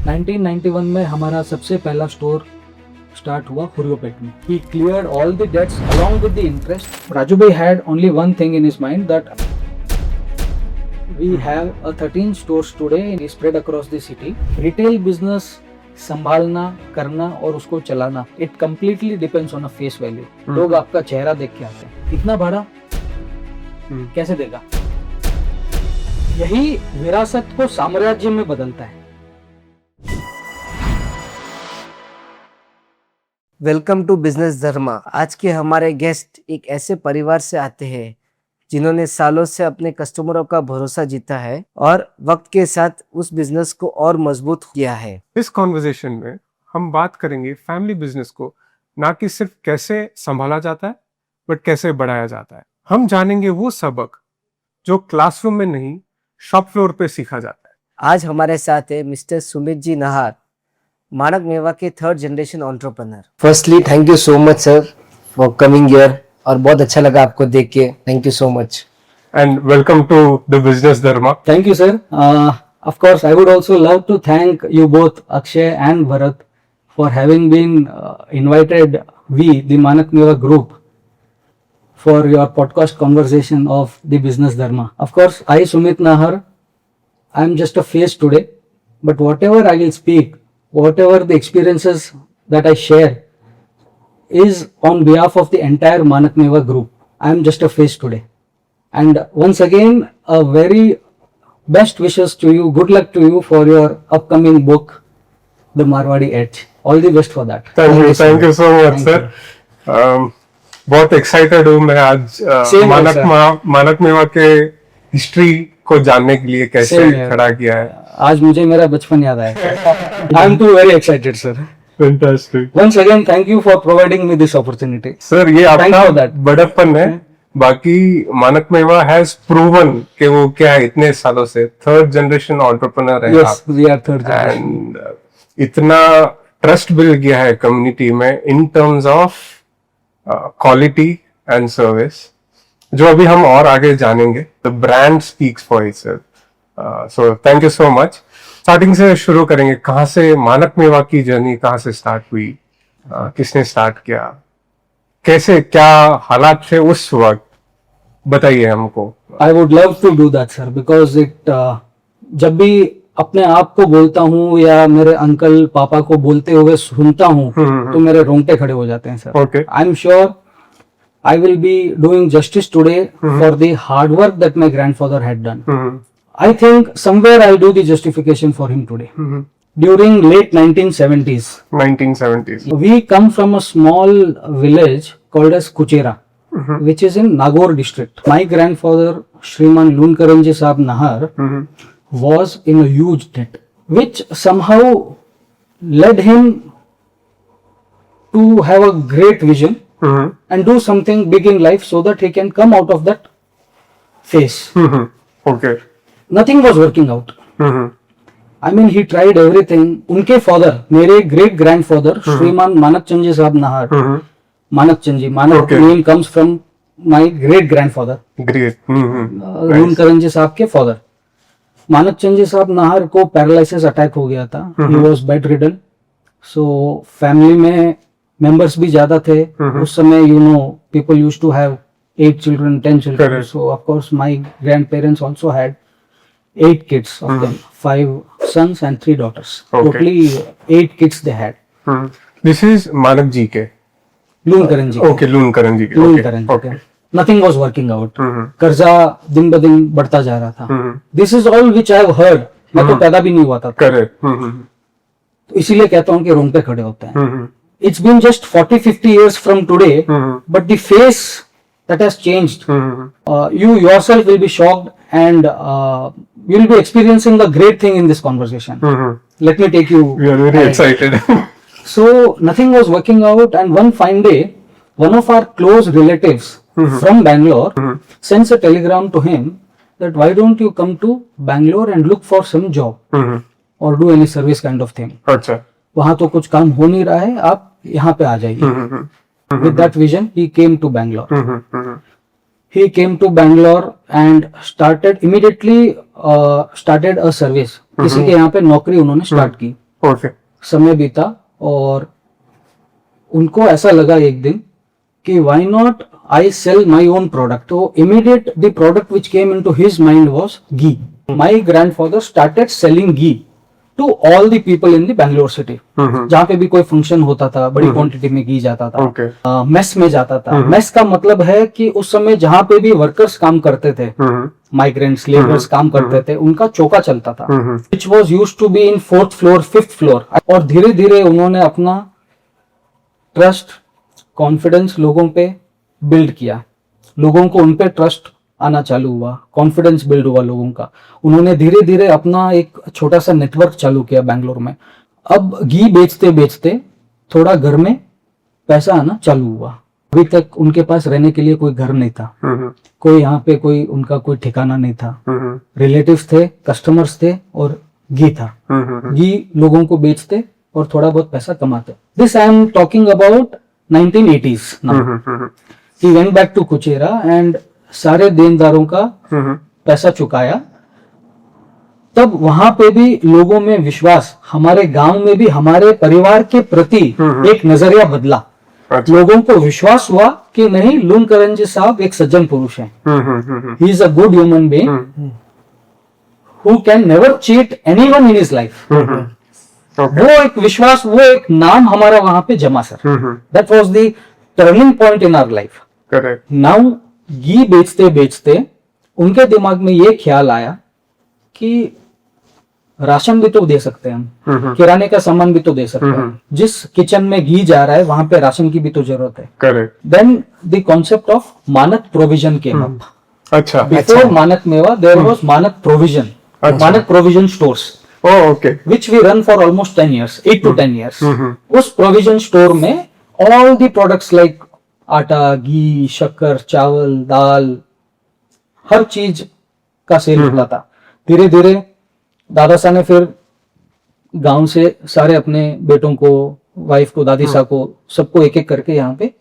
1991 में हमारा सबसे पहला स्टोर स्टार्ट हुआ हुरियोपेट में. He cleared all the debts along with the interest. Raju bhai had only one thing in his mind, that we have a 13 stores today spread across the city. Retail business संभालना, करना और उसको चलाना, it completely depends on a face value. लोग आपका चेहरा देख के आते हैं. इतना भाड़ा कैसे देगा? यही विरासत को साम्राज्य में बदलता है. वेलकम टू बिजनेस धर्मा. आज के हमारे गेस्ट एक ऐसे परिवार से आते हैं जिन्होंने सालों से अपने कस्टमरों का भरोसा जीता है और वक्त के साथ उस बिजनेस को और मजबूत किया है. इस कॉन्वर्सेशन में हम बात करेंगे फैमिली बिजनेस को ना कि सिर्फ कैसे संभाला जाता है बट कैसे बढ़ाया जाता है. हम जानेंगे वो सबक जो क्लासरूम में नहीं शॉप फ्लोर पे सीखा जाता है. आज हमारे साथ है मिस्टर सुमित जी नाहर, मानक मेवा के 3rd generation entrepreneur. Firstly thank you so much sir for coming here और बहुत अच्छा लगा आपको देख के. Thank you so much and welcome to the business Dharma. Thank you, sir. Of course, I would also love to thank you both, Akshay and Bharat, for having been invited, the Manak Meva group, for your podcast conversation of the business dharma. Of course, I, Sumit Nahar, I am just a face today, but whatever I will speak, whatever the experiences that I share, is on behalf of the entire Manak Meva group. I am just a face today. And once again, a very best wishes to you, good luck to you for your upcoming book, The Marwadi Edge. All the best for that. Thank you so much Thank sir. बहुत excited हूँ मैं आज Same मानक मेवा के history को जानने के लिए कैसे Same here. खड़ा किया है. आज मुझे मेरा बचपन याद आया. I am too very excited, sir. Fantastic. Once again, thank you for providing me this opportunity. Sir ये Thank you for आपका that. बड़प्पन है. बाकी मानक मेवा हैज प्रूवन कि वो क्या है इतने सालों से 3rd जनरेशन एंटरप्रेन्योर है Yes, आप. we are third generation. And इतना ट्रस्ट बिल्ड किया है कम्युनिटी में in terms of quality and service जो अभी हम और आगे जानेंगे. The brand speaks for itself. So thank you so much. Starting से शुरू करेंगे. कहाँ से मानक मेवा की जर्नी कहाँ से स्टार्ट हुई, किसने स्टार्ट किया, कैसे क्या हालात थे उस वक्त, बताइए हमको. I would love to do that, sir, because it जब भी अपने आप को बोलता हूँ या मेरे अंकल पापा को बोलते हुए सुनता हूँ तो मेरे रोंगटे खड़े हो जाते हैं sir. Okay. I'm sure I will be doing justice today for the hard work that my grandfather had done. I think somewhere I'll do the justification for him today. During late 1970s, 1970s. we come from a small village called as Kuchera, which is in Nagaur district. My grandfather, Shriman Lunkaranji Sahab Nahar, was in a huge debt, which somehow led him to have a great vision and do something big in life so that he can come out of that phase. Okay. Nothing was working out. I mean, he tried everything. उनके father, मेरे great grandfather, श्रीमान मानक चंद जी साहब नाहर, मानक चंद जी, मानक Okay. name comes from my great grandfather, Great. Loonkaran जी साहब के father. मानक चंद जी साहब नाहर को पैरालिसिस अटैक हो गया था. He was bedridden. So family में members भी ज्यादा थे. उस समय people used to have 8 children, 10 children. Correct. So of course my grandparents also had 8 kids of them, 5 sons and 3 daughters. Okay. Totally 8 kids they had. This is मानक जी के. लूनकरण जी. Okay, Loonkaran जी के. Loonkaran Okay. Ji. Nothing was working out. कर्जा दिन ब दिन बढ़ता जा रहा था. This is all which I have heard. मैं तो पैदा भी नहीं हुआ था. Correct. तो इसीलिए कहता हूँ कि रोंगटे खड़े होते हैं. It's been just 40-50 years from today, but the face that has changed. You yourself will be shocked and you will be experiencing a great thing in this conversation. Let me take you. We are very excited. So nothing was working out, and one fine day, one of our close relatives from Bangalore sends a telegram to him that why don't you come to Bangalore and look for some job or do any service kind of thing. अच्छा. वहां तो कुछ काम हो नहीं रहा है, आप यहाँ पे आ जाइए. With that vision, he came to Bangalore. He came to Bangalore and started immediately started a service. किसी के यहाँ पे नौकरी उन्होंने स्टार्ट की. ओके समय बीता और उनको ऐसा लगा एक दिन कि why not I sell my own product. तो immediate the product which came into his mind was ghee. My grandfather started selling ghee to all the people in the Bangalore city. जहाँ पे भी कोई फंक्शन होता था बड़ी क्वांटिटी में घी जाता था. ओके मेस में जाता था. मेस का मतलब है कि उस समय जहाँ पे भी वर्कर्स काम करते थे, माइग्रेंट्स लेबर्स काम करते थे, उनका चौका चलता था which was used to be in 4th floor 5th floor. और धीरे धीरे उन्होंने अपना ट्रस्ट कॉन्फिडेंस लोगों पे बिल्ड किया. लोगों को उन पे ट्रस्ट आना चालू हुआ, कॉन्फिडेंस बिल्ड हुआ लोगों का. उन्होंने धीरे धीरे अपना एक छोटा सा नेटवर्क चालू किया बैंगलोर में. अब घी बेचते बेचते थोड़ा घर में पैसा आना चालू हुआ. अभी तक उनके पास रहने के लिए कोई घर नहीं था, कोई यहाँ पे कोई उनका कोई ठिकाना नहीं था. रिलेटिव्स थे, कस्टमर्स थे और घी था. घी लोगों को बेचते और थोड़ा बहुत पैसा कमाते. This I am talking about 1980s now. He went back to Kuchera and सारे देनदारों का पैसा चुकाया. तब वहां पे भी लोगों में विश्वास, हमारे गांव में भी हमारे परिवार के प्रति एक नजरिया बदला. अच्छा। लोगों को विश्वास हुआ कि नहीं, लुंकरंजी साहब एक सज्जन पुरुष हैं. He is a good human being who can never cheat anyone in his life. वो एक विश्वास, वो एक नाम हमारा वहां पे जमा sir. That was the turning point in our life. Correct. Now घी बेचते बेचते उनके दिमाग में ये ख्याल आया कि राशन भी तो दे सकते हैं हम, किराने का सामान भी तो दे सकते हैं. जिस किचन में घी जा रहा है वहां पे राशन की भी तो जरूरत है. Correct. Then the concept of Manak provision came up. अच्छा. Before Manak Mewa there was Manak provision. Manak provision stores okay. which we run for almost 10 years, 8 to 10 years. उस प्रोविजन स्टोर में all the products like आटा, घी, शक्कर, चावल, दाल, हर चीज का सेल होता था. धीरे धीरे दादा साहब ने फिर गांव से सारे अपने बेटों को, वाइफ को, दादी साहब को, सबको एक एक करके यहाँ पे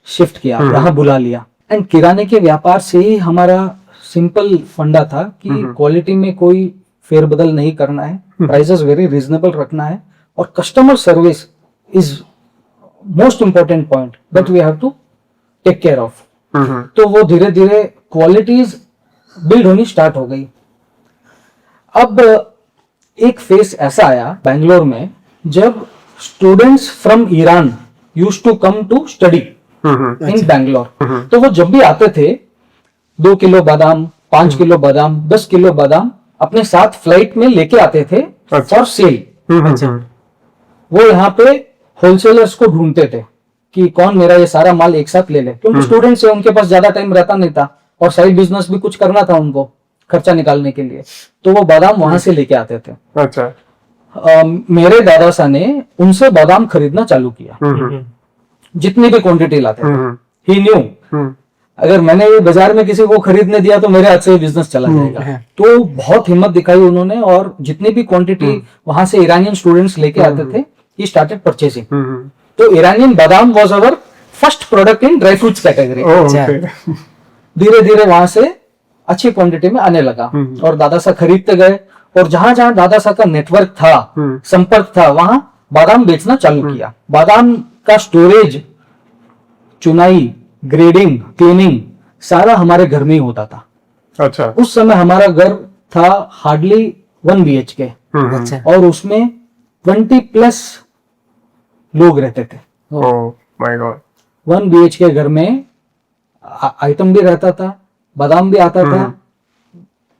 शिफ्ट किया, यहाँ बुला लिया. एंड किराने के व्यापार से ही हमारा सिंपल फंडा था कि क्वालिटी में कोई फेरबदल नहीं करना है, प्राइसेस वेरी रीजनेबल रखना है और customer service is most important point that we have to take care of. तो वो धीरे धीरे क्वालिटीज बिल्ड होनी स्टार्ट हो गई. अब एक फेस ऐसा आया बैंगलोर में जब students from Iran use to come to study in Bangalore. तो वो जब भी आते थे 2 किलो बादाम, 5 किलो बादाम, 10 किलो बादाम अपने साथ फ्लाइट में लेके आते थे फॉर सेल. वो यहाँ पे होलसेलर्स को ढूंढते थे कि कौन मेरा ये सारा माल एक साथ ले ले, क्योंकि स्टूडेंट्स है, उनके पास ज्यादा टाइम रहता नहीं था और साइड बिजनेस भी कुछ करना था उनको खर्चा निकालने के लिए. तो वो बादाम वहां से लेके आते थे. अच्छा. मेरे दादा साहब ने उनसे बादाम खरीदना चालू किया. जितनी भी क्वांटिटी लाते थे, ही न्यू अगर मैंने ये बाजार में किसी को खरीदने दिया तो मेरे हाथ से बिजनेस चला जाएगा. तो बहुत हिम्मत दिखाई उन्होंने और जितनी भी क्वांटिटी वहां से ईरानियन स्टूडेंट्स लेके आते थे, ही स्टार्टेड परचेसिंग. तो ईरानियन बादाम was our first product in dry fruits category. धीरे धीरे वहां से अच्छी क्वांटिटी में आने लगा और दादा साहब खरीदते गए और जहां जहां दादा साहब का नेटवर्क था, संपर्क था, वहां बादाम बेचना चालू किया. बादाम का स्टोरेज, चुनाई, ग्रेडिंग, क्लीनिंग सारा हमारे घर में ही होता था. अच्छा. उस समय हमारा घर था हार्डली 1 BHK अच्छा. और उसमें 20+ लोग रहते थे. Oh my God. 1 BHK घर में आइटम भी रहता था, बादाम भी आता था,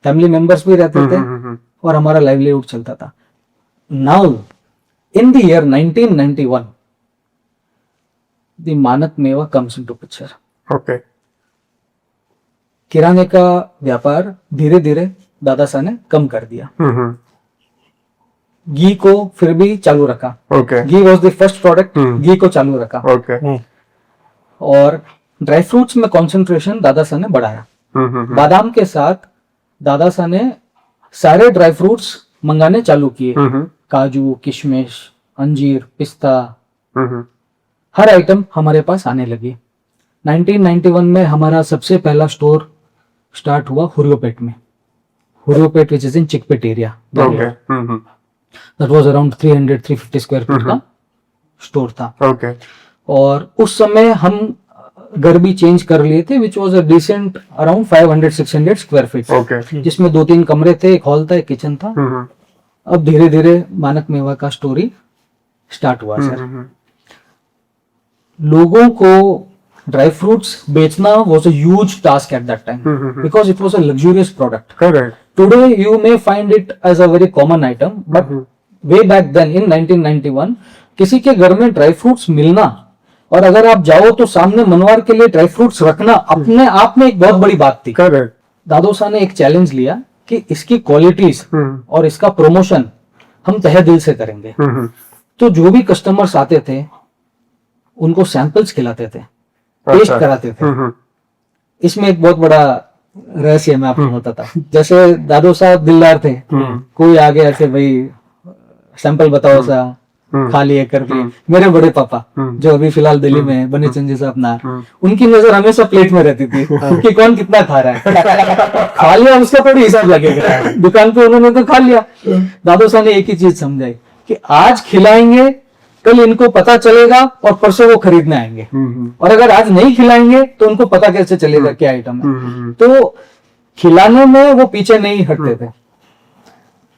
फैमिली मेंबर्स भी रहते थे और हमारा लाइवलीहुड चलता था. Now in the year 1991 the मानक मेवा कम्स इनटू पिक्चर. ओके. किराने का व्यापार धीरे धीरे दादा साहब ने कम कर दिया. घी को फिर भी चालू रखा. Okay. Ghee was the first product. घी को चालू रखा ओके. और ड्राई फ्रूट्स में कंसंट्रेशन दादा साहब ने बढ़ाया. बादाम के साथ दादा साहब ने सारे ड्राई फ्रूट्स मंगाने चालू किए. काजू, किशमिश, अंजीर, पिस्ता, हर आइटम हमारे पास आने लगी. 1991 में हमारा सबसे पहला स्टोर स्टार्ट हुआ हुरियोपेट में. Huriyopet which is in Chickpet area. Okay. That was around 300-350 square feet का स्टोर था। ओके। और उस समय हम घर भी चेंज कर लिए थे, which was a decent around 500-600 square feet, okay. जिसमें 2-3 कमरे थे, एक हॉल था, एक किचन था। अब धीरे धीरे मानक मेवा का स्टोरी स्टार्ट हुआ सर। लोगों को ड्राई फ्रूट्स बेचना was a huge task at that time, because it was a luxurious product. Correct. Today you may find it as a very common item, but way back then in 1991 किसी के घर में dry fruits मिलना, और अगर आप जाओ तो सामने मनवार के लिए ड्राई फ्रूट्स रखना अपने आप में एक बहुत बड़ी बात थी। करेक्ट। दादोसा ने एक चैलेंज लिया कि इसकी क्वालिटीज और इसका प्रमोशन हम तहे दिल से करेंगे। तो जो भी कस्टमर्स आते थे उनको सैंपल्स खिलाते थे, टेस्ट कराते थे। इसमें एक बहुत बड़ा रहस्य मैं आपको बताता हूँ। जैसे दादोसा दिलदार थे, कोई आगे ऐसे भाई सैंपल बताओ सा, खा लिए करके। मेरे बड़े पापा जो अभी फिलहाल दिल्ली में है, बने चंद जी साहब नार, उनकी नजर हमेशा प्लेट में रहती थी कि कौन कितना खा रहा है। खा लिया उसका थोड़ी हिसाब लगेगा, दुकान पे उन्होंने तो खा लिया। दादोसा ने एक ही चीज समझाई कि आज खिलाएंगे, कल इनको पता चलेगा और परसों वो खरीदने आएंगे, और अगर आज नहीं खिलाएंगे तो उनको पता कैसे चलेगा क्या आइटम है। तो खिलाने में वो पीछे नहीं हटते थे।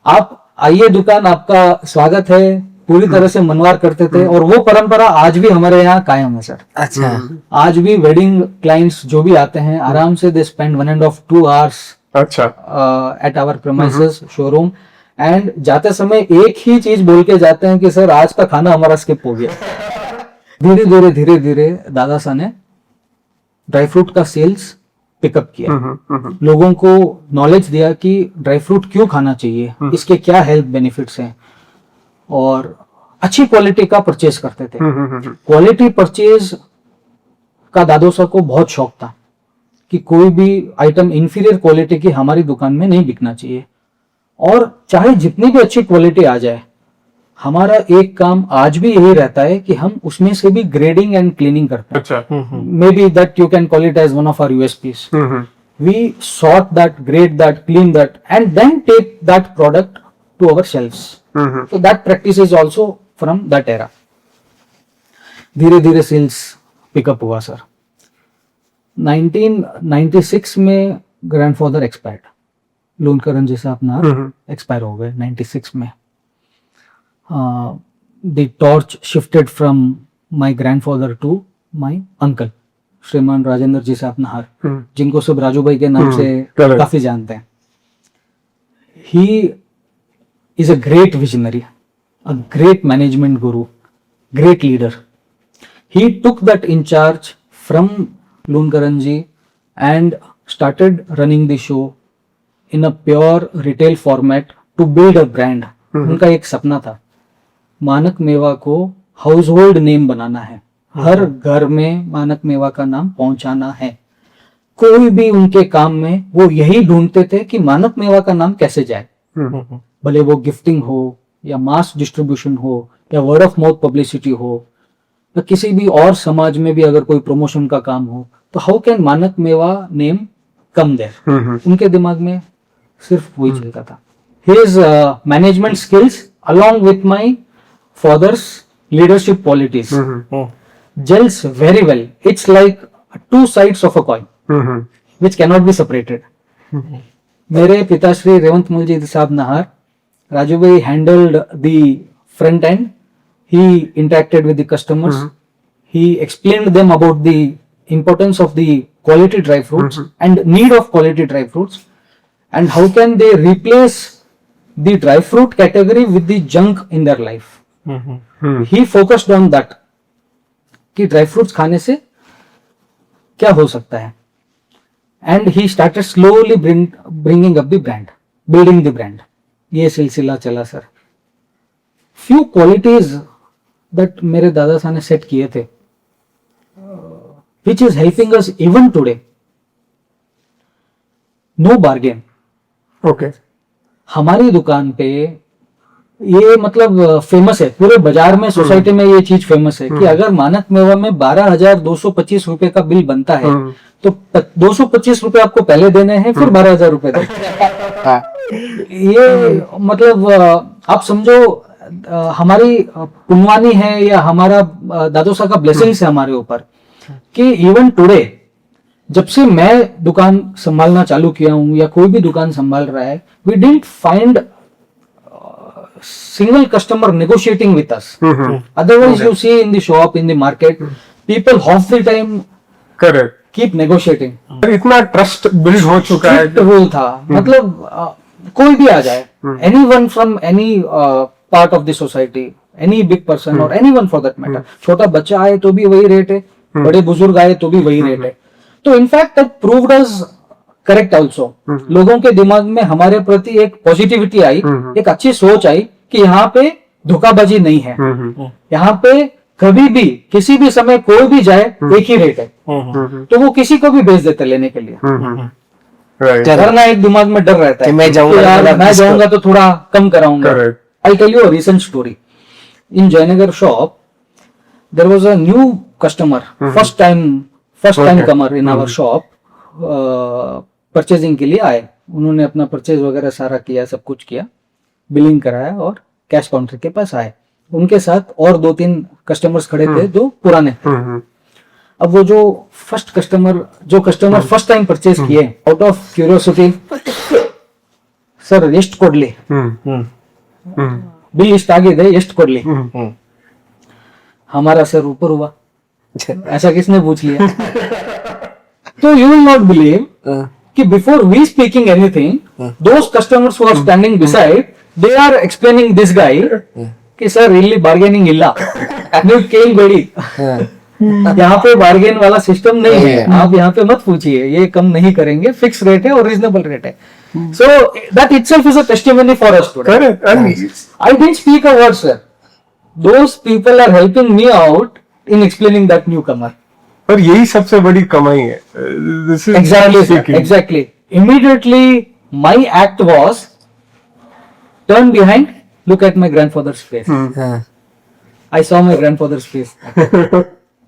आप आइए, दुकान आपका स्वागत है, पूरी तरह से मनवार करते थे। और वो परंपरा आज भी हमारे यहाँ कायम है सर। अच्छा। आज भी वेडिंग क्लाइंट्स जो भी आते हैं, आराम से दे स्पेंड 1.5-2 hours अच्छा at our premises showroom, and जाते समय एक ही चीज बोल के जाते हैं कि सर आज का खाना हमारा स्किप हो गया। धीरे धीरे दादा ने ड्राई फ्रूट का सेल्स पिकअप किया, लोगों को नॉलेज दिया कि ड्राई फ्रूट क्यों खाना चाहिए, इसके क्या हेल्थ बेनिफिट्स हैं, और अच्छी क्वालिटी का परचेज करते थे। क्वालिटी परचेज का दादोसा को बहुत शौक था कि कोई भी आइटम इंफीरियर क्वालिटी की हमारी दुकान में नहीं बिकना चाहिए, और चाहे जितनी भी अच्छी क्वालिटी आ जाए, हमारा एक काम आज भी यही रहता है कि हम उसमें से भी ग्रेडिंग एंड क्लीनिंग करते हैं। अच्छा। May be that you can call it as one of our USPs. We sort that, grade that, clean that, and then take that product to our shelves. So that practice is also from that era. धीरे धीरे sales pickup हुआ sir. 1996 में grandfather expired, लोनकरन जैसा अपना expire हो गए 96 में। The torch shifted from my grandfather to my uncle Shriman Rajendra जी साहब नहार, जिनको सब राजू भाई के नाम से काफी जानते हैं। He is a great visionary, a great management guru, great leader. He took that in charge from Loonkaranji and started running the show in a pure retail format to build a brand. उनका एक सपना था, मानक मेवा को household name बनाना है, हर घर में मानक मेवा का नाम पहुंचाना है। कोई भी उनके काम में वो यही ढूंढते थे कि मानक मेवा का नाम कैसे जाए, भले वो गिफ्टिंग हो या मास डिस्ट्रीब्यूशन हो या वर्ड ऑफ माउथ पब्लिसिटी हो, या किसी भी और समाज में भी अगर कोई प्रमोशन का काम हो, तो हाउ कैन मानक मेवा नेम कम देयर। उनके दिमाग में सिर्फ वही चलता था। His management skills along with my father's leadership qualities gels very well. It's like two sides of a coin which cannot be separated. मेरे पिताश्री रेवंत मुलजी साहब नहार, Raju bhai handled the front end. He interacted with the customers. He explained them about the importance of the quality dry fruits and need of quality dry fruits, and how can they replace the dry fruit category with the junk in their life. He focused on that कि dry fruits खाने से क्या हो सकता है, and he started slowly bringing up the brand, building the brand. ये सिलसिला चला सर। फ्यू क्वालिटीज दैट मेरे दादा साहब ने सेट किए थे, which is helping us even today. No bargain. Okay. हमारी दुकान पे ये मतलब फेमस है, पूरे बाजार में, सोसाइटी में ये चीज फेमस है कि अगर मानक मेवा में 12,225 रुपए का बिल बनता है तो 225 रुपए आपको पहले देने हैं, फिर 12,000 रुपए देने हैं। ये मतलब आप समझो हमारी पुनवानी है या हमारा दादू साहब का ब्लेसिंग्स है हमारे ऊपर कि इवन टुडे जब से मैं दुकान संभालना चालू किया हूं या कोई भी दुकान संभाल रहा है, we didn't find single customer negotiating with us. Otherwise, you see in the shop, in the market, people half the time correct, keep negotiating. इतना ट्रस्ट बिल्ड हो चुका है Strict rule था, मतलब कोई भी आ जाए, anyone from any part of the society, any big person or anyone for that matter, छोटा बच्चा आए तो भी वही रेट है, बड़े बुजुर्ग आए तो भी वही रेट है. तो in fact that proved us correct also. लोगों के दिमाग में हमारे प्रति एक पॉजिटिविटी आई, एक अच्छी सोच आई कि यहाँ पे धोखाबाजी नहीं है, यहाँ पे कभी भी किसी भी समय कोई भी जाए एक ही रेट है, तो वो किसी को भी भेज देते लेने के लिए. राइट, वरना एक दिमाग में डर रहता है कि मैं जाऊंगा कि यार तो मैं जाऊंगा तो थोड़ा कम कराऊंगा. Correct. I tell you a recent story. In Jayanagar shop there was a new customer, first time comer in our shop. Purchasing के लिए आए, उन्होंने अपना परचेज वगैरह सारा किया, सब कुछ किया, बिलिंग कराया और कैश काउंटर के पास आए. उनके साथ और 2-3 कस्टमर्स खड़े थे जो पुराने थे. अब वो जो कस्टमर फर्स्ट टाइम परचेज किए, आउट ऑफ क्यूरियोसिटी, सर ಎಷ್ಟು ಕೊಡ್ಲಿ, बिल इष्ट आगे ಎಷ್ಟು ಕೊಡ್ಲಿ, हमारा सर ऊपर हुआ. ऐसा किसने पूछ लिया? तो यू विल नॉट बिलीव कि before we speaking anything, those customers who are standing beside, they are explaining this guy कि सर ಇಲ್ಲಿ ಬಾರ್ಗೇನಿಂಗ್ ಇಲ್ಲ, ನೀವು ಕೇಳಬೇಡಿ, यहाँ पे बार्गेन वाला सिस्टम नहीं है, आप यहाँ पे मत पूछिए, ये कम नहीं करेंगे, फिक्स रेट है और रीजनेबल रेट है. So that itself is a testimony for us today. Correct. I didn't speak a word, sir. Those people are helping me out in explaining that newcomer. और यही सबसे बड़ी कमाई है. This is Exactly, sir. speaking. Exactly. Immediately, my act was turn behind, look at my grandfather's face. I saw my grandfather's face.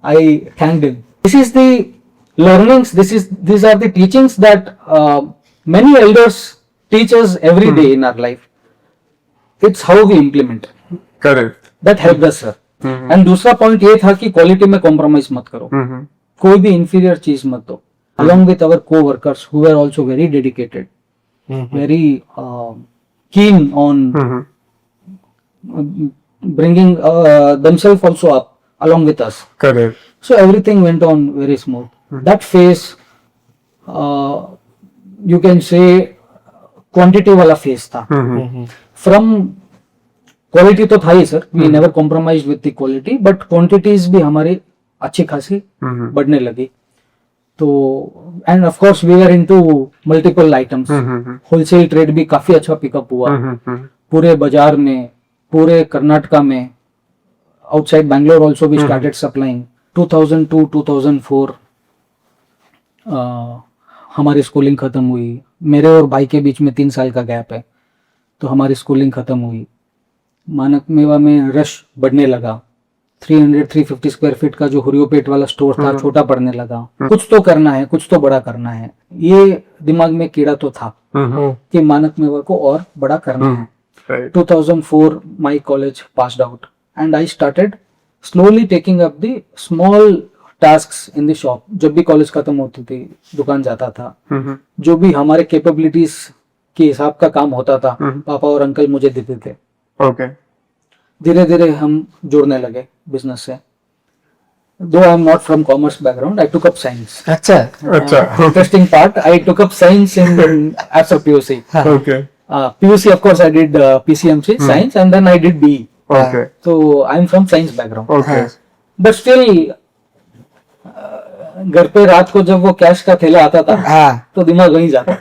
I thanked him. This is the learnings. These are the teachings that many elders teach us every day in our life. It's how we implement. Correct. That helped us, sir. And दूसरा point ये था कि quality में compromise मत करो, कोई भी inferior चीज मत दो. along with our co-workers who were also very dedicated, very keen on bringing themselves also up along with us. Correct. So everything went on very smooth. That phase, you can say, quantity वाला phase था. From quality तो था ही सर, we never compromise with the quality, but quantities भी हमारी अच्छी खासी बढ़ने लगी. तो and of course we were into multiple items. Wholesale trade भी काफी अच्छा पिकअप हुआ पूरे बाजार में, पूरे कर्नाटका में. Outside Bangalore also we started supplying. 2002-2004 हमारी स्कूलिंग खत्म हुई. मेरे और भाई के बीच में 3 साल का गैप है, तो हमारी स्कूलिंग खत्म हुई. मानक मेवा में रश बढ़ने लगा. 300-350 स्क्वायर फीट का जो हुरियोपेट वाला स्टोर था छोटा पड़ने लगा. कुछ तो करना है, कुछ तो बड़ा करना है, ये दिमाग में कीड़ा तो था कि मानक मेवा को और बड़ा करना है. 2004 my college passed out and I started slowly taking up the small tasks in the shop. जब भी कॉलेज खत्म होती थी, दुकान जाता था, जो भी हमारे कैपेबिलिटीज के हिसाब का काम होता था, पापा और अंकल मुझे देते थे. ओके. धीरे धीरे हम जुड़ने लगे बिजनेस से. Though I am not from commerce background, I took up science. अच्छा. Interesting part, I took up science in after PUC. Okay. PUC of course I did PCMC science and then I did BE. Okay. So I'm from science background. Okay. But still घर पे रात को जब वो cash का थैला आता था हाँ. तो दिमाग वहीं जाता.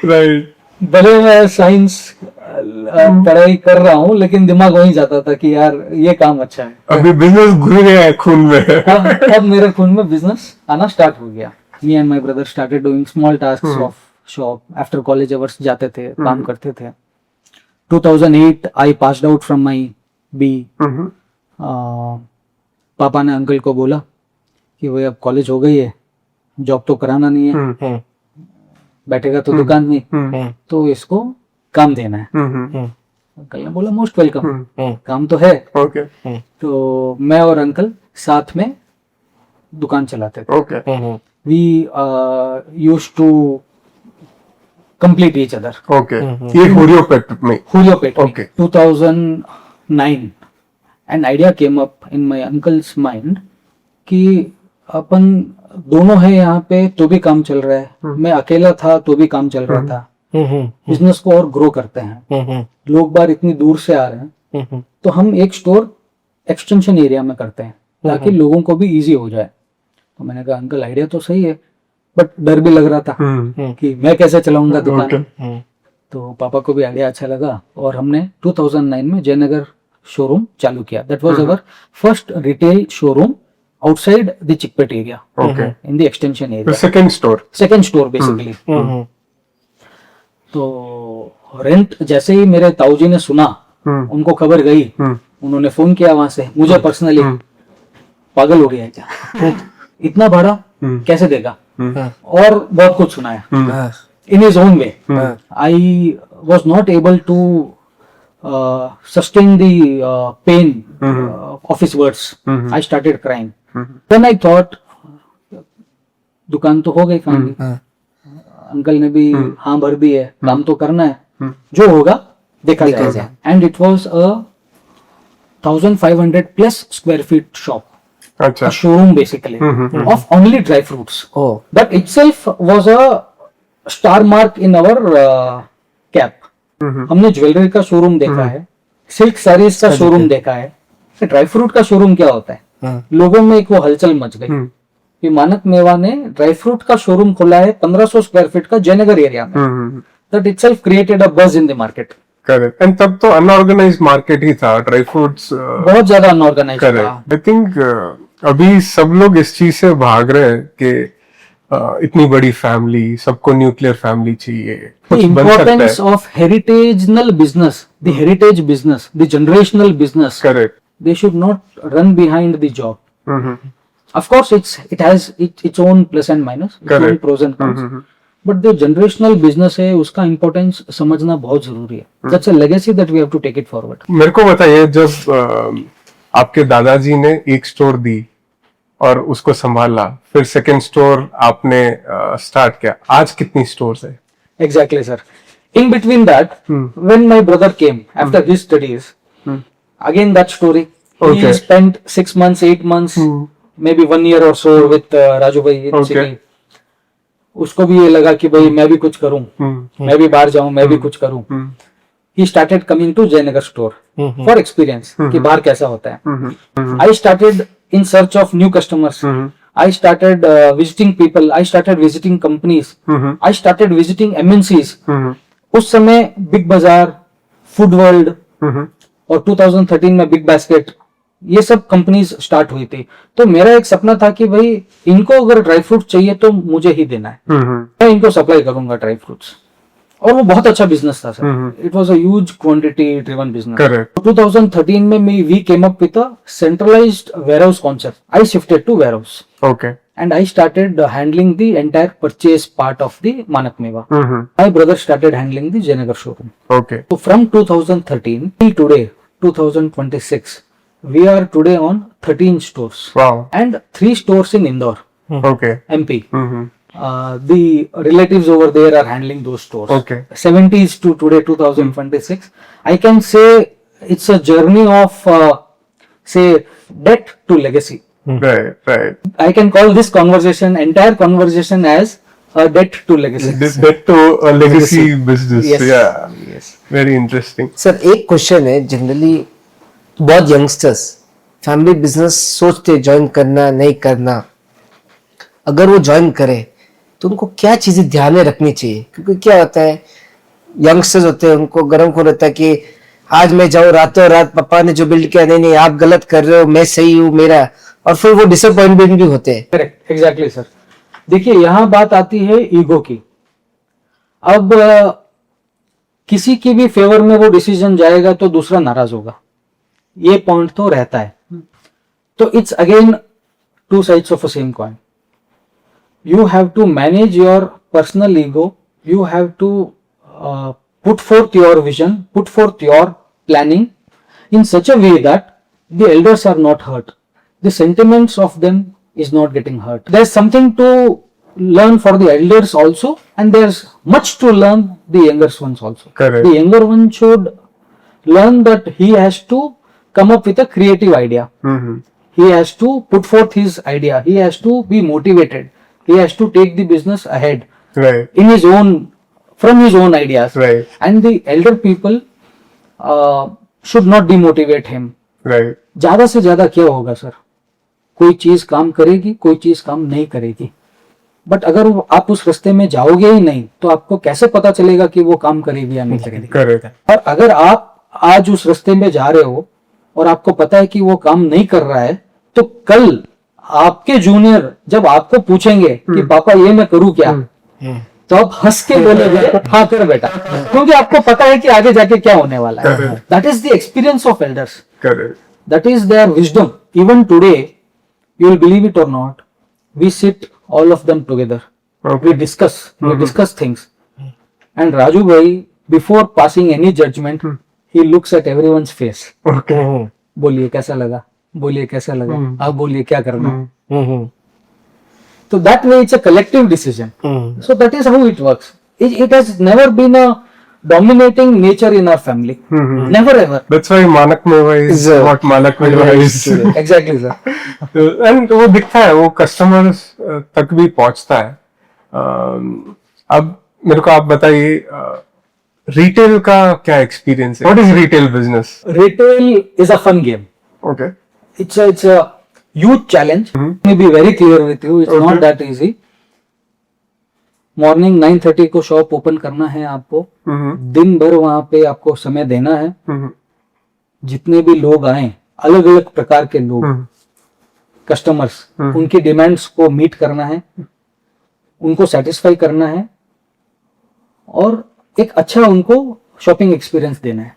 राइट. भले मैं साइंस पढ़ाई कर रहा हूँ, लेकिन दिमाग वहीं जाता था कि यार ये काम अच्छा है. अभी बिजनेस घुस गया है खून में. अब मेरे खून में बिजनेस आना स्टार्ट हो गया. Me and my brother started doing small tasks of shop. After college hours जाते थे, काम करते थे. 2008 I passed out from my BE. पापा ने अंकल को बोला कि भाई अब कॉलेज हो गई है, जॉब तो कराना नहीं है, बैठेगा तो दुकान में, हम्म, तो इसको काम देना है। हम्म, अंकल ने बोला मोस्ट वेलकम, हम्म, काम तो है। ओके तो मैं और अंकल साथ में दुकान चलाते थे। Okay hmm, we use to complete each other. Okay, ये हुरियोपेट में। Julio Petri, Okay. 2009, an idea came up in my uncle's mind कि अपन दोनों है यहाँ पे तो भी काम चल रहा है, मैं अकेला था तो भी काम चल रहा था, बिजनेस को और ग्रो करते हैं, लोग बार इतनी दूर से आ रहे हैं, तो हम एक स्टोर एक्सटेंशन एरिया में करते हैं ताकि लोगों को भी इजी हो जाए। तो मैंने कहा अंकल आइडिया तो सही है, बट डर भी लग रहा था कि मैं कैसे चलाऊंगा दुकान। तो पापा को भी आइडिया अच्छा लगा और हमने 2009 में जयनगर शोरूम चालू किया। That was our first retail showroom outside the Chikpet area, Okay. In the extension area, second store. Second store basically. तो रेंट जैसे ही मेरे ताऊजी ने सुना, उनको खबर गई, उन्होंने फोन किया वहां से मुझे पर्सनली, पागल हो गया क्या, इतना भाड़ा कैसे देगा, और बहुत कुछ सुनाया in his own way. I was not able to sustain the pain of his words. I started crying. Then I thought, दुकान तो हो गई फाइनली, अंकल ने भी हाँ भर दी है, काम तो करना है, जो होगा देखा जाएगा। And it was a 1500 plus square feet shop, अच्छा, showroom basically of only dry fruits. Oh. That itself was a star mark in our cap. हमने ज्वेलरी का शोरूम देखा है, सिल्क साड़ीज का शोरूम देखा है, ड्राई फ्रूट का शोरूम क्या होता है। लोगों में एक वो हलचल मच गई कि मानक मेवा ने ड्राई फ्रूट का शोरूम खोला है 1500 स्क्वायर फीट का जयनगर एरिया में। दैट इटसेल्फ क्रिएटेड अ बज in the market. Correct. And तब तो अनऑर्गेनाइज्ड मार्केट ही था ड्राई फ्रूट्स। बहुत ज्यादा अनऑर्गेनाइज था। करेक्ट। आई थिंक अभी सब लोग इस चीज से भाग रहे हैं कि इतनी बड़ी फैमिली, सबको न्यूक्लियर फैमिली चाहिए, The कुछ बन सकता importance है। of heritageal business, the heritage business, the generational business, correct. they should not run behind the job. Of course, it has its own plus and minus, its own Correct. pros and cons. But the generational business है, उसका importance समझना बहुत जरूरी है. That's a legacy that we have to take it forward. मेरे को बताइए, जब आपके दादाजी ने एक स्टोर दी और उसको संभाला, फिर सेकंड स्टोर आपने स्टार्ट किया, आज कितनी स्टोर्स है? Exactly, sir. In between that, when my brother came after his studies, again that story. Okay. He spent 6 months, 8 months, maybe 1 year or so with Raju bhai in Okay. city. उसको भी ये लगा कि भाई मैं भी कुछ करूं, मैं भी बाहर जाऊं, मैं भी कुछ करूं. He started coming to Jayanagar store for experience कि बाहर कैसा होता है. I started in search of new customers. I started visiting people. I started visiting companies. I started visiting MNCs. उस समय बिग बाजार, फूड वर्ल्ड और 2013 में बिग बास्केट, ये सब कंपनीज स्टार्ट हुई थी. तो मेरा एक सपना था कि भाई इनको अगर ड्राई फ्रूट चाहिए तो मुझे ही देना है, मैं इनको सप्लाई करूंगा ड्राई फ्रूट्स. और वो बहुत अच्छा बिजनेस था sir. It was a huge quantity driven business. Correct. 2013 में we came up with a centralised warehouse concept. I shifted to warehouse okay. and I started handling the entire purchase part of the Manak Meva. My brother started handling the Jayanagar showroom. Okay. So from 2013 till today, 2026, we are today on 13 stores wow. and 3 stores in Indore, okay. MP. The relatives over there are handling those stores. Okay. 70s to today 2026. I can say it's a journey of say debt to legacy. Right right. I can call this conversation, entire conversation, as a debt to legacy. That to a legacy business. Yes. Yeah. Yes. Very interesting. Sir एक question है, generally बहुत youngsters family business सोचते join करना नहीं करना, अगर वो join करे तो उनको क्या चीजें ध्यान में रखनी चाहिए? क्योंकि क्या होता है, यंगस्टर्स होते हैं, उनको गर्म हो रहता है कि आज मैं जाऊँ रातों रात पापा ने जो बिल्ड किया, नहीं नहीं आप गलत कर रहे हो, मैं सही हूँ मेरा, और फिर वो डिसअपॉइंटमेंट भी होते हैं. Correct, exactly sir. देखिए यहाँ बात आती है ईगो की. अब किसी की भी फेवर में वो डिसीजन जाएगा तो दूसरा नाराज होगा, ये पॉइंट तो रहता है. तो it's again 2 sides of a same coin. You have to manage your personal ego you have to put forth your vision, put forth your planning in such a way that the elders are not hurt. The sentiments of them is not getting hurt. There's something to learn for the elders also, and there's much to learn the younger ones also. Correct. The younger one should learn that he has to come up with a creative idea. Mm-hmm. He has to put forth his idea. He has to be motivated. He has to take the business ahead Right. in his own, from his own ideas. Right. And the elder people should not demotivate him. Right. ज्यादा से ज्यादा क्या होगा sir, कोई चीज काम करेगी, कोई चीज काम नहीं करेगी, बट अगर आप उस रास्ते में जाओगे ही नहीं तो आपको कैसे पता चलेगा कि वो काम करेगी या नहीं करेगी. Correct. और अगर आप आज उस रास्ते में जा रहे हो और आपको पता है कि वो काम नहीं कर रहा है, तो कल आपके जूनियर जब आपको पूछेंगे कि पापा ये मैं करूँ क्या, तो आप हंस के बोलोगे हाँ कर बेटा, क्योंकि आपको पता है कि आगे जाके क्या होने वाला है. That is the experience of elders. Correct. That is their wisdom. Even today, you will believe it or not, we sit all of them together. Okay. We discuss things. And Raju bhai, before passing any judgment, he looks at everyone's face. Okay. बोलिए कैसा लगा, बोलिए कैसा लगा, आप बोलिए क्या करना. हम्म So that way it's a collective decision. So that is how it works. It has never been a dominating nature in our family. Never ever. That's why Manak Meva is what Manak Meva is. Exactly sir. And वो दिखता है, वो customers तक भी पहुंचता है. अब मेरे को आप बताइए, रिटेल का क्या एक्सपीरियंस है? What is retail business? Retail is a fun game. Okay. It's a huge challenge. Let me be very clear with you. It's not that easy. Morning 9:30 को शॉप ओपन करना है आपको. दिन भर वहां पे आपको समय देना है. जितने भी लोग आए, अलग अलग प्रकार के लोग, कस्टमर्स, उनकी डिमांड्स को मीट करना है, उनको सेटिस्फाई करना है और एक अच्छा उनको शॉपिंग एक्सपीरियंस देना है.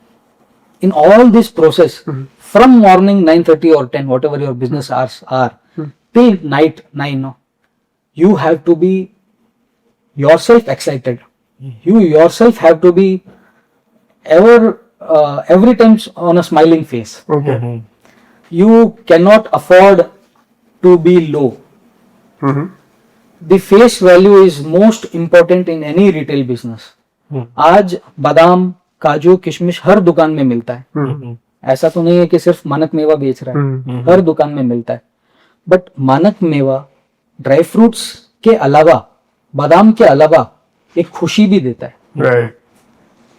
In all this process from morning 9:30 or 10, whatever your business hours are, till night 9, you have to be yourself excited. You yourself have to be every time on a smiling face. Okay. You cannot afford to be low. The face value is most important in any retail business. आज बादाम, काजू, किशमिश हर दुकान में मिलता है. ऐसा तो नहीं है कि सिर्फ मानक मेवा बेच रहा है, हर दुकान में मिलता है. बट मानक मेवा ड्राई फ्रूट्स के अलावा, बादाम के अलावा एक खुशी भी देता है, राइट.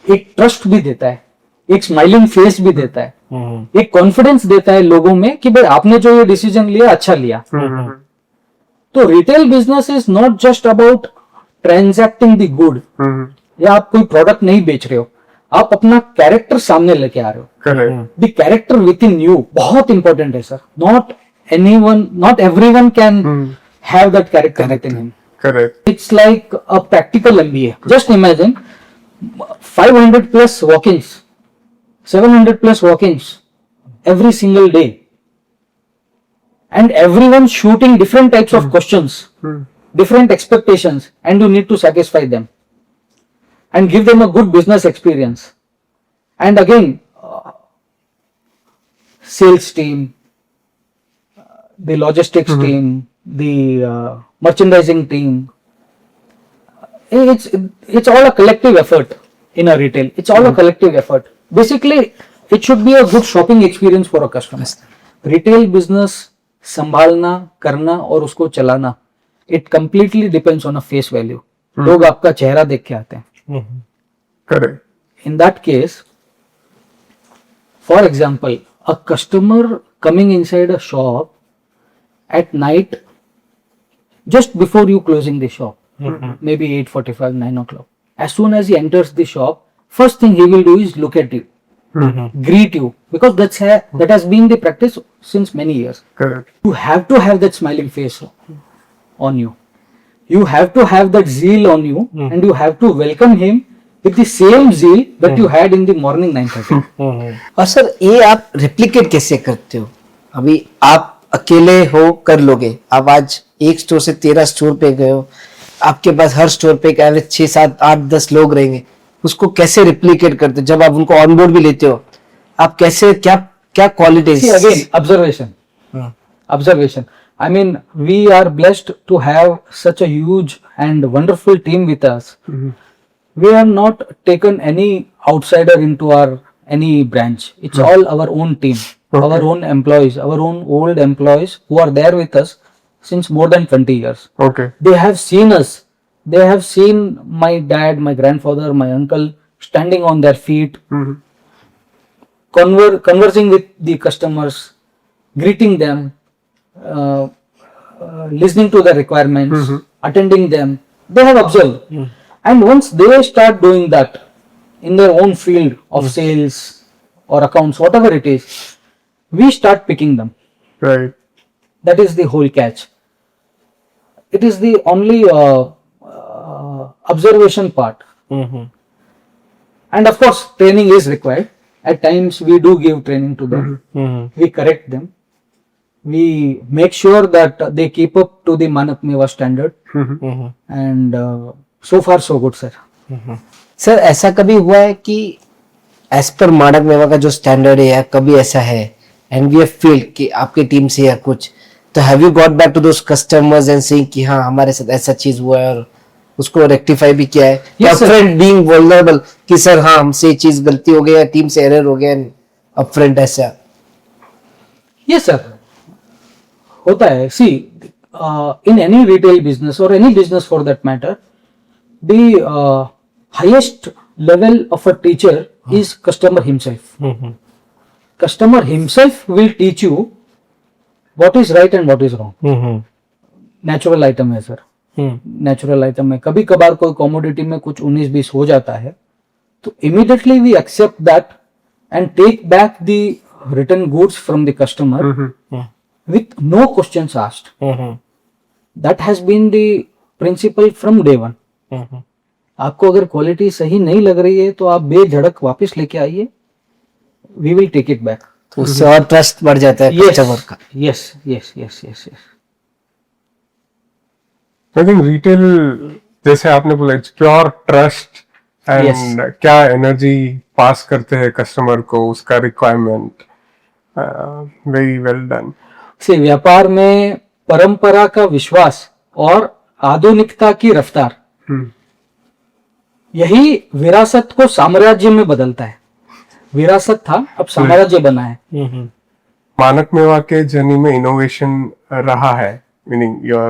एक ट्रस्ट भी देता है, एक स्माइलिंग फेस भी देता है, एक कॉन्फिडेंस देता है लोगों में कि भाई आपने जो ये डिसीजन लिया अच्छा लिया. तो retail business is not just about transacting the good, या आप कोई प्रोडक्ट नहीं बेच रहे हो, आप अपना कैरेक्टर सामने लेके आ रहे हो. Correct. The character with in you बहुत इंपॉर्टेंट है sir. Not everyone can have that character with in him. Correct. It's like a practical MBA. Just imagine 500 plus walk-ins, 700 plus walk-ins every single day, and everyone shooting different types of questions, different expectations, and you need to satisfy them and give them a good business experience. And again, sales team, the logistics team, the merchandising team. It's all a collective effort in a retail. It's all a collective effort. Basically, it should be a good shopping experience for a customer. Retail business संभालना, करना और उसको चलाना, it completely depends on a face value. लोग आपका चेहरा देख के आते हैं. Correct. In that case, for example, a customer coming inside a shop at night, just before you closing the shop, maybe 8:45, 9 o'clock. As soon as he enters the shop, first thing he will do is look at you, greet you, because that has been the practice since many years. Correct. You have to have that smiling face on you. You have to have that zeal on you, and you have to welcome him with the same zeal that you had in the morning 9:30. और sir ये आप replicate कैसे करते हो? अभी आप अकेले हो कर लोगे, आप आज एक स्टोर से 13 स्टोर पे गए हो, आपके पास हर स्टोर पे एक एवरेज 6 7 8 10 लोग रहेंगे, उसको कैसे रिप्लिकेट करते हो जब आप उनको ऑनबोर्ड भी लेते हो? आप कैसे क्या क्या qualities? See again, observation. I mean, we are blessed to have such a huge and wonderful team with us. We have not taken any outsider into our any branch. It's all our own team, our own employees, our own old employees who are there with us since more than 20 years. Okay. They have seen us. They have seen my dad, my grandfather, my uncle standing on their feet, conversing with the customers, greeting them, listening to the requirements, attending them. They have observed. And once they start doing that in their own field of sales or accounts, whatever it is, we start picking them. Right. That is the whole catch. It is the only observation part. And of course, training is required. At times, we do give training to them. We correct them. We make sure that they keep up to the Manak Meva standard. And so far, so good, sir. Sir ऐसा कभी हुआ है कि as per मानक मेवा का जो standard है या कभी ऐसा है एंड वी हैव फील्ड कि आपकी टीम से या कुछ, तो have you got back to those customers and saying कि हाँ हमारे साथ ऐसा चीज हुआ है और उसको रेक्टिफाई भी किया है? या Yes, sir. Friend being vulnerable कि सर हाँ हमसे ये चीज गलती हो गई या टीम से एरर हो गया एंड अपफ्रंट ऐसा? Yes, sir. होता है. See, in any retail business or any business for that matter, the highest level of a teacher is customer himself. Customer himself will teach you what is right and what is wrong. Natural item है sir. Natural item है. कभी कभार कोई commodity में कुछ 19-20 हो जाता है तो immediately we accept that and take back the return goods from the customer with no questions asked. That has been the principle from day one. आपको अगर क्वालिटी सही नहीं लग रही है तो आप बेझड़क वापस लेके आइए. We will take it back. तो उससे और ट्रस्ट बढ़ जाता है कस्टमर का. Yes yes yes yes yes. I think retail, जैसे आपने बोला, it's pure trust and क्या एनर्जी पास करते हैं कस्टमर को, उसका रिक्वायरमेंट. Very well done. से व्यापार में परंपरा का विश्वास और आधुनिकता की रफ्तार, यही विरासत को साम्राज्य में बदलता है. विरासत था, अब साम्राज्य बना है. मानक मेवा के जर्नी में इनोवेशन रहा है. Meaning your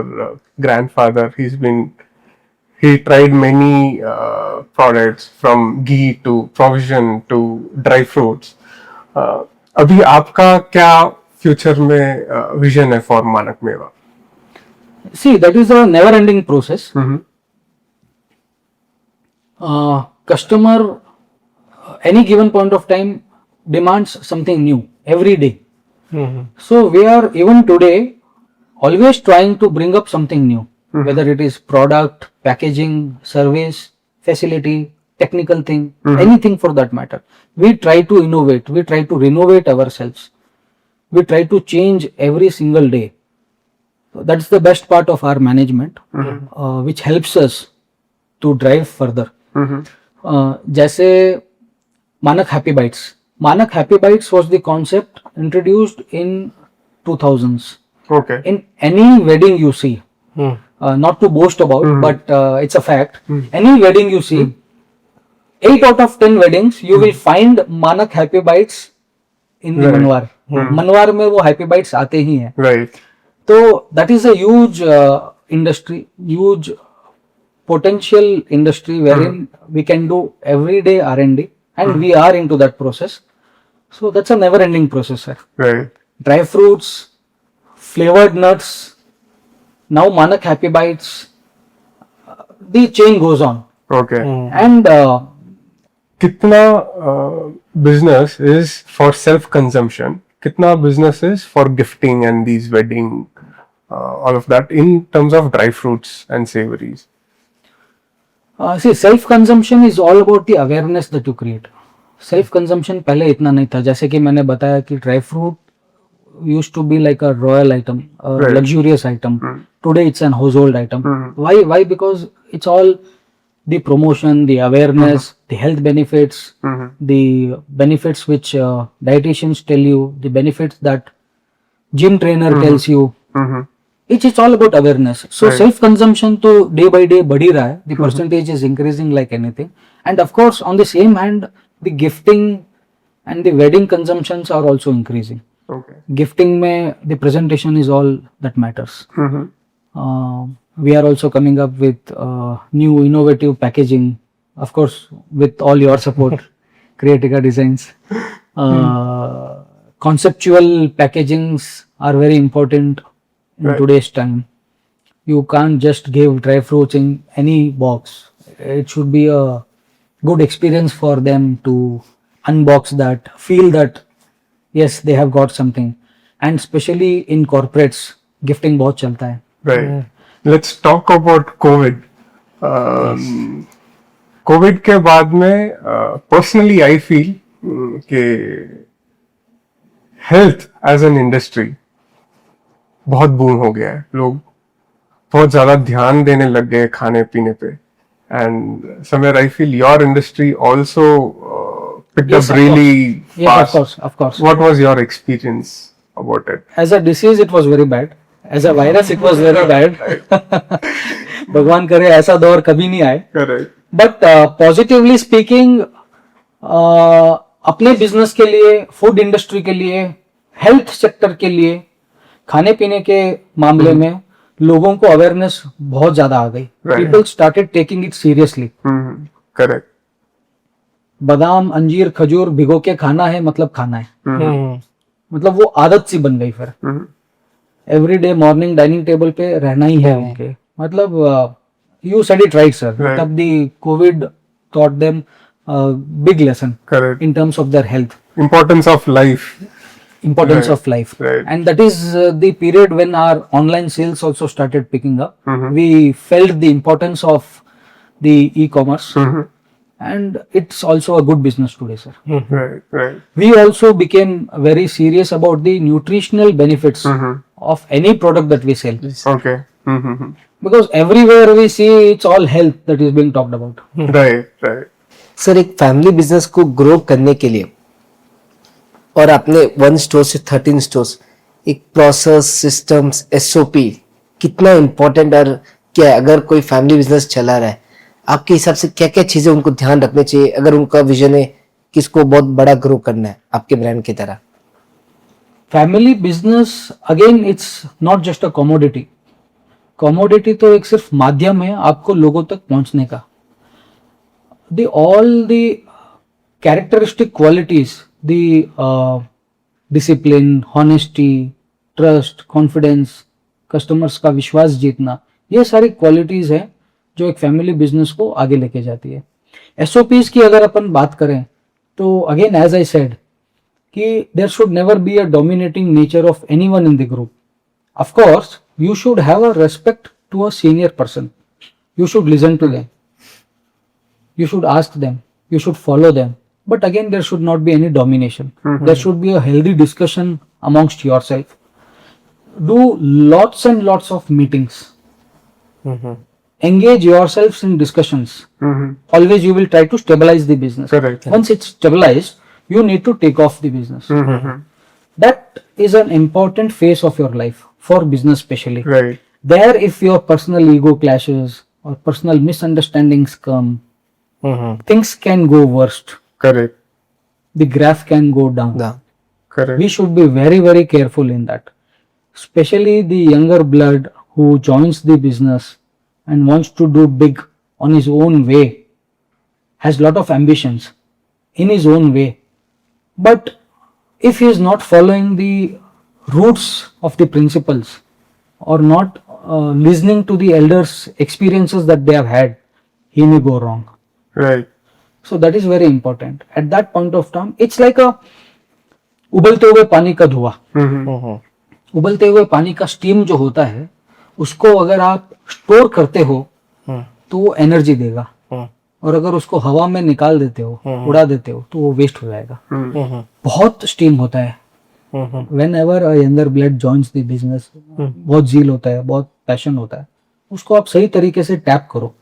grandfather, he tried many products from ghee to provision to dry fruits. अभी आपका क्या फ्यूचर में विजन है फॉर मानक मेवा? See, that is a never ending process. Customer any given point of time demands something new every day. So we are even today always trying to bring up something new, whether it is product, packaging, service, facility, technical thing, anything for that matter. We try to innovate, we try to renovate ourselves, we try to change every single day. So that's the best part of our management, which helps us to drive further. जैसे Manak Happy Bites. Manak Happy Bites was the concept introduced in 2000s. Okay. In any wedding you see, not to boast about, but it's a fact. Any wedding you see, 8 out of 10 weddings you will find Manak Happy Bites in the Manwar. Manwar में वो Happy Bites आते ही हैं. Right. तो that is a huge industry, huge potential industry wherein we can do everyday R&D, and we are into that process. So that's a never ending process, sir. Right. Dry fruits, flavored nuts, now Manak Happy Bites, the chain goes on. Okay. And कितना business is for self consumption, कितना business is for gifting and these wedding, all of that in terms of dry fruits and savories? see, self consumption is all about the awareness that you create. Self consumption पहले इतना नहीं था. जैसे कि मैंने बताया कि dry fruit used to be like a royal item, a luxurious item. today it's an household item. Mhm. Why? Because it's all the promotion, the awareness, the health benefits, Mhm. the benefits which dietitians tell you, the benefits that gym trainer tells you. Mhm. It's all about awareness. So Right. self consumption to day by day बढ़ ही रहा है. The percentage is increasing like anything. And of course, on the same hand, the gifting and the wedding consumptions are also increasing. Okay. Gifting में the presentation is all that matters. Mhm. We are also coming up with new innovative packaging, of course, with all your support, Creatica Designs. Conceptual packagings are very important in Right. today's time. You can't just give dry fruits in any box. It should be a good experience for them to unbox that, feel that yes, they have got something. And especially in corporates, gifting बहुत चलता है. Right. Let's talk about COVID. COVID के बाद में personally I feel कि health as an industry बहुत boom हो गया है. लोग बहुत ज्यादा ध्यान देने लग गए खाने पीने पे. And Samir, I feel your industry also picked Yes, up of really Yes, fast. of course. What was your experience about it? As a disease, it was very bad. As a virus, it was very bad. भगवान करे ऐसा दौर कभी नहीं आए. Correct. But positively speaking अपने business के लिए, फूड इंडस्ट्री के लिए, हेल्थ सेक्टर के लिए, खाने पीने के मामले में लोगों को अवेयरनेस बहुत ज्यादा आ गई. Right. People started taking it seriously. Correct. बादाम, अंजीर, खजूर भिगो के खाना है मतलब खाना है. मतलब वो आदत सी बन गई. फिर Mhm. Every day morning dining table पे रहना ही है उनके. मतलब you said it right sir. Right. तब दी Covid taught them a big lesson Correct. in terms of their health, Importance of life. importance Right. of life. Right. And that is the period when our online sales also started picking up. Mhm. We felt the importance of the e-commerce, Mhm. and it's also a good business today, sir. Right. Right. We also became very serious about the nutritional benefits Mhm. of any product that we sell, Okay. Mhm. because everywhere we see it's all health that is being talked about. Right. Right. Sir, एक family business को grow करने के लिए और आपने 1 store से 13 stores, एक process, systems, SOP कितना इम्पोर्टेंट और क्या है? अगर कोई फैमिली बिजनेस चला रहा है, आपके हिसाब से क्या क्या चीजें उनको ध्यान रखने चाहिए अगर उनका विजन है कि इसको बहुत बड़ा ग्रो करना है आपके ब्रांड की तरह? Family business again it's not just a commodity. Commodity तो एक सिर्फ माध्यम है आपको लोगों तक पहुंचने का. The all the characteristic qualities, the discipline, honesty, trust, confidence, customers का विश्वास जीतना, ये सारी क्वालिटीज हैं जो एक फैमिली बिजनेस को आगे लेके जाती है. एसओपीज की अगर अपन बात करें तो अगेन एज आई सेड कि there should never be a dominating nature of anyone in the group. Of course you should have a respect to a senior person. You should listen to them. You should ask them. You should follow them. But again, there should not be any domination. There should be a healthy discussion amongst yourself. Do lots and lots of meetings. Engage yourselves in discussions. Mhm. Always you will try to stabilize the business. Correct. Once it's stabilized, you need to take off the business. Mhm. That is an important phase of your life, for business especially. Right. There, if your personal ego clashes or personal misunderstandings come, things can go worst. Correct. The graph can go down. Correct. We should be very, very careful in that. Especially the younger blood who joins the business and wants to do big on his own way, has lot of ambitions in his own way. But if he is not following the roots of the principles or not listening to the elders' experiences that they have had, he may go wrong. Right. So that is very important. At that point of time, it's like a उबलते हुए पानी का धुआं. उबलते हुए पानी का steam जो होता है उसको अगर आप स्टोर करते हो तो वो एनर्जी देगा, और अगर उसको हवा में निकाल देते हो, उड़ा देते हो, तो वो वेस्ट हो जाएगा. बहुत स्टीम होता है whenever a younger blood joins the business, बहुत zeal होता है, बहुत passion होता है, उसको आप सही तरीके से टैप करो,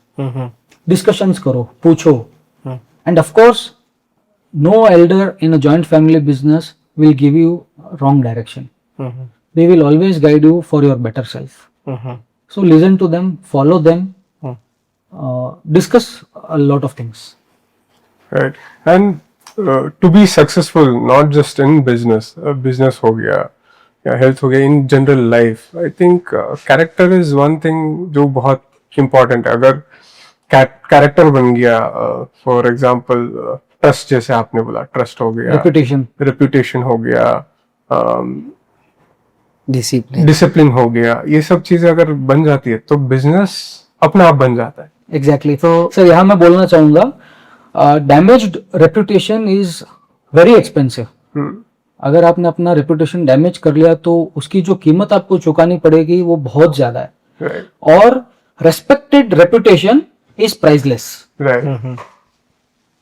discussions करो, पूछो, and of course no elder in a joint family business will give you wrong direction. They will always guide you for your better self. So listen to them, follow them, discuss a lot of things. Right. And to be successful, not just in business, business हो गया या health हो गया, in general life, I think character is one thing जो बहुत important है. अगर character बन गया, for example, trust जैसे आपने बोला, trust हो गया, reputation हो गया, डिसिप्लिन हो गया, ये सब चीजें अगर बन जाती है तो बिजनेस अपना आप बन जाता है. एग्जैक्टली. तो सर यहाँ मैं बोलना चाहूंगा, damaged reputation is very expensive. अगर आपने अपना रेपुटेशन डैमेज कर लिया तो उसकी जो कीमत आपको चुकानी पड़ेगी वो बहुत ज्यादा है. Right. और respected reputation is priceless. Right.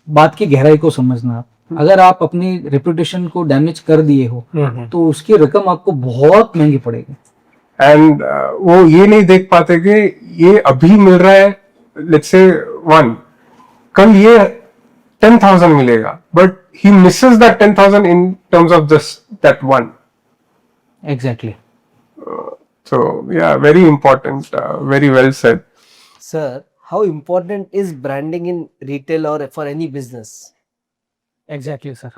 बात की गहराई को समझना. अगर आप अपनी रेपुटेशन को डैमेज कर दिए हो तो उसकी रकम आपको बहुत महंगी पड़ेगी. एंड वो ये नहीं देख पाते कि ये अभी मिल रहा है, लेट्स से 1, कल ये 10,000 मिलेगा, but he Mrs that 10,000 in terms of just that 1. Exactly. So yeah, very important, very well said. Sir, how important is branding in retail or for any business? Exactly, sir.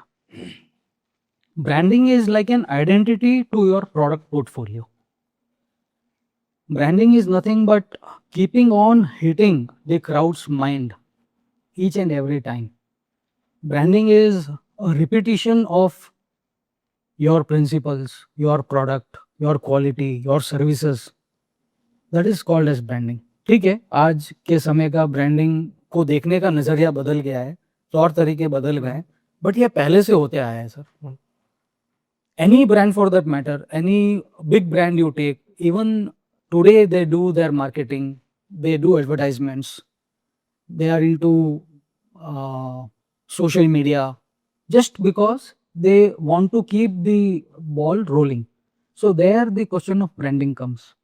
Branding is like an identity to your product portfolio. Branding is nothing but keeping on hitting the crowd's mind each and every time. Branding is a repetition of your principles, your product, your quality, your services. That is called as branding. ठीक है, आज के समय का branding को देखने का नजरिया बदल गया है, तौर तरीके बदल गए हैं, बट ये पहले से होते आया है sir. Any brand for that matter, any big brand you take, even today they do their marketing, they do advertisements, they are into social media just because they want to keep the ball rolling. So there the question of branding comes.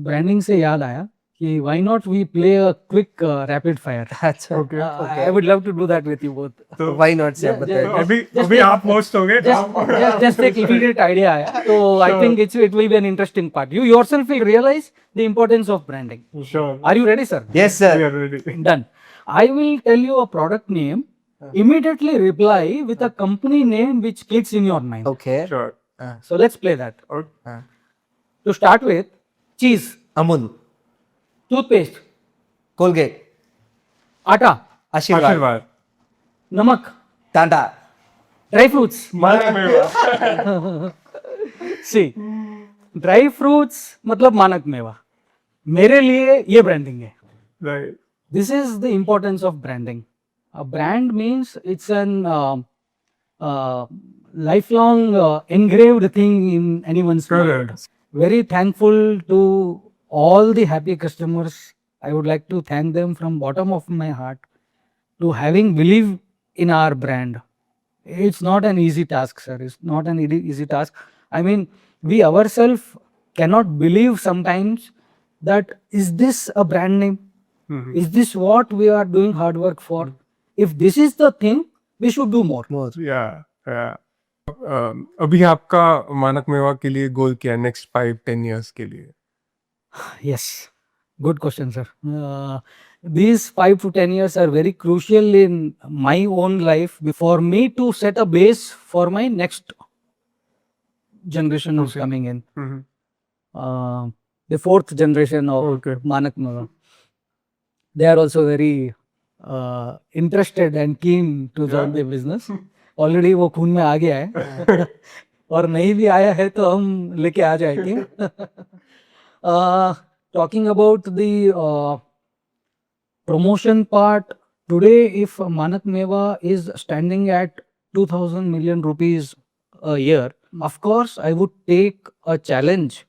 Branding से याद आया कि why not we play a quick rapid fire. अच्छा. Okay. I would love to do that with you both. तो Why not, sir? Yeah, बताइए. yeah. अभी आप host हो गए. Just एक immediate idea आया. So I think it will be an interesting part. You yourself will realize the importance of branding. Sure. Are you ready, sir? Yes, sir. We are ready. Done. I will tell you a product name. Immediately reply with a company name which clicks in your mind. Okay. Sure. So let's play that. Okay. To start with, cheese, Amul, toothpaste, Colgate, आटा, आशीर्वाद, आशीर्वाद. नमक, Tata. dry fruits. मानक मेवा. See, dry fruits मतलब मानक मेवा. मेरे लिए ये ब्रांडिंग है. Right. This is the importance of branding. A brand means it's an lifelong engraved thing in anyone's mind. Correct. Very thankful to all the happy customers. I would like to thank them from bottom of my heart to having believed in our brand. It's not an easy task, sir. It's not an easy task. I mean, we ourselves cannot believe sometimes that is this a brand name? Is this what we are doing hard work for? If this is the thing, we should do more. Yeah. Yeah. अभी आपका मानक मेवा के लिए गोल क्या है next 5-10 years के लिए? Yes, good question, sir. These 5 to 10 years are very crucial in my own life for me to set a base for my next generation who's coming in. The fourth generation of Manak Meva. They are also very interested and keen to join the business. Already वो खून में आ गया है और नहीं भी आया है तो हम लेके आ जाएंगे. Talking about the promotion part, today if Manak Meva is standing at 2,000 million rupees a year, of course I would take a challenge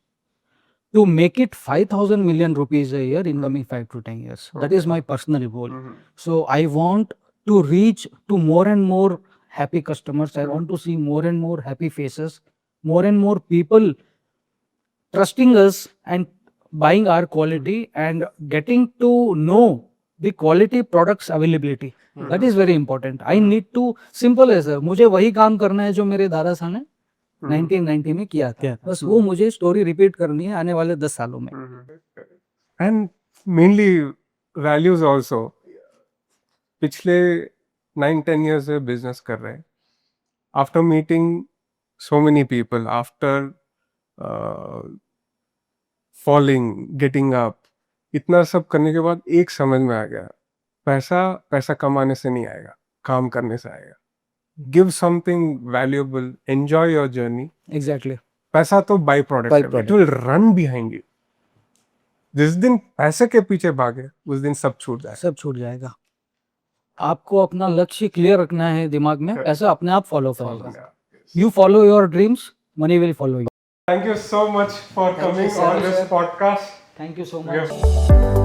to make it 5,000 million rupees a year in coming 5 to 10 years. That is my personal goal. So I want to reach to more and more happy customers. I want to see more and more happy faces, more and more people trusting us and buying our quality and getting to know the quality products availability. That is very important. I need to, simple है sir, मुझे वही काम करना है जो मेरे दादा साहब ने 1990 में किया था. बस वो मुझे स्टोरी रिपीट करनी है आने वाले 10 सालों में. And mainly values also. पिछले 9-10 years से बिजनेस कर रहे हैं. After meeting so many people, after falling, getting up, इतना सब करने के बाद एक समझ में आ गया, पैसा कमाने से नहीं आएगा, काम करने से आएगा. Give something valuable, enjoy your journey. Exactly. पैसा तो बाई प्रोडक्ट है, it will run behind you. जिस दिन पैसे के पीछे भागे उस दिन सब छूट जाए. सब छूट जाएगा. आपको अपना लक्ष्य क्लियर रखना है दिमाग में, ऐसा अपने आप फॉलो करेगा. You follow your dreams, money will follow you. Thank you so much for Thank you, coming sir. on this podcast. Thank you so We much. have